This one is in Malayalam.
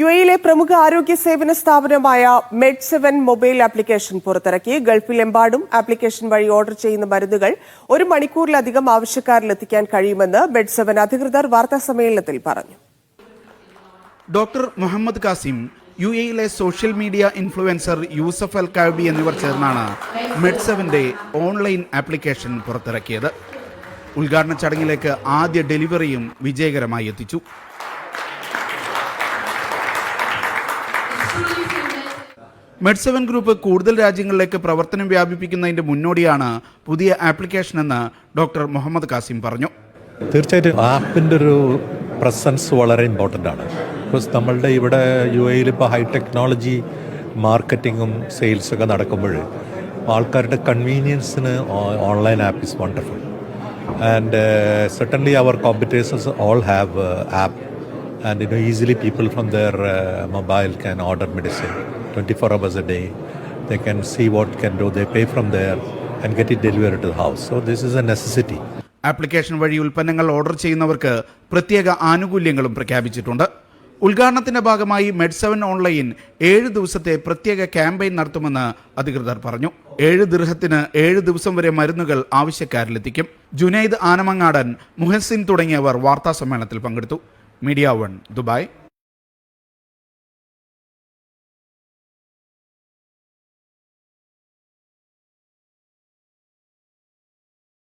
യുഎയിലെ പ്രമുഖ ആരോഗ്യ സേവന സ്ഥാപനമായ Med7 മൊബൈൽ ആപ്ലിക്കേഷൻ പുറത്തിറക്കി. ഗൾഫിലെമ്പാടും ആപ്ലിക്കേഷൻ വഴി ഓർഡർ ചെയ്യുന്ന മരുന്നുകൾ 1 മണിക്കൂറിലധികം ആവശ്യക്കാരിൽ എത്തിക്കാൻ കഴിയുമെന്ന് Med7 അധികൃതർ വാർത്താസമ്മേളനത്തിൽ പറഞ്ഞു. ഡോക്ടർ മുഹമ്മദ് കാസിം, യുഎയിലെ social media influencer Yusuf Al Kaabi എന്നിവർ ചേർന്നാണ് Med7ന്റെ ഓൺലൈൻ ആപ്ലിക്കേഷൻ പുറത്തിറക്കിയത്. ഉദ്ഘാടന ചടങ്ങിലേക്ക് ആദ്യ ഡെലിവറിയും വിജയകരമായി എത്തിച്ചു. Med7 ഗ്രൂപ്പ് കൂടുതൽ രാജ്യങ്ങളിലേക്ക് പ്രവർത്തനം വ്യാപിപ്പിക്കുന്നതിന്റെ മുന്നോടിയാണ് പുതിയ ആപ്ലിക്കേഷൻ എന്ന് ഡോക്ടർ മുഹമ്മദ് കാസിം പറഞ്ഞു. തീർച്ചയായിട്ടും ആപ്പിൻ്റെ ഒരു പ്രസൻസ് വളരെ ഇമ്പോർട്ടൻ്റ് ആണ്. ബിക്കോസ് നമ്മളുടെ ഇവിടെ യുഎയിൽ ഇപ്പോൾ ഹൈ ടെക്നോളജി മാർക്കറ്റിങ്ങും സെയിൽസൊക്കെ നടക്കുമ്പോൾ ആൾക്കാരുടെ കൺവീനിയൻസിന് online app is wonderful. And certainly our competitors all have app, and easily people from their mobile can order medicine 24 hours a day. They can see what can do, they pay from there and get it delivered to the house. So this is a necessity. Application വഴി ഉൽപ്പന്നങ്ങൾ ഓർഡർ ചെയ്യുന്നവർക്ക് പ്രത്യേക ആനുകൂല്യങ്ങളും പ്രഖ്യാപിച്ചിട്ടുണ്ട്. ഉദ്ഘാടനത്തിന്റെ ഭാഗമായി Med7 ഓൺലൈൻ 7 ദിവസത്തെ പ്രത്യേക ക്യാമ്പയിൻ നടത്തുമെന്ന് അധികൃതർ പറഞ്ഞു. 7 ദിർഹത്തിന് 7 ദിവസം വരെ മരുന്നുകൾ ആവശ്യക്കാരിലെത്തിക്കും. ജുനൈദ് ആനമങ്ങാടൻ, മുഹസിൻ തുടങ്ങിയവർ വാർത്താ സമ്മേളനത്തിൽ പങ്കെടുത്തു. Media 1 Dubai.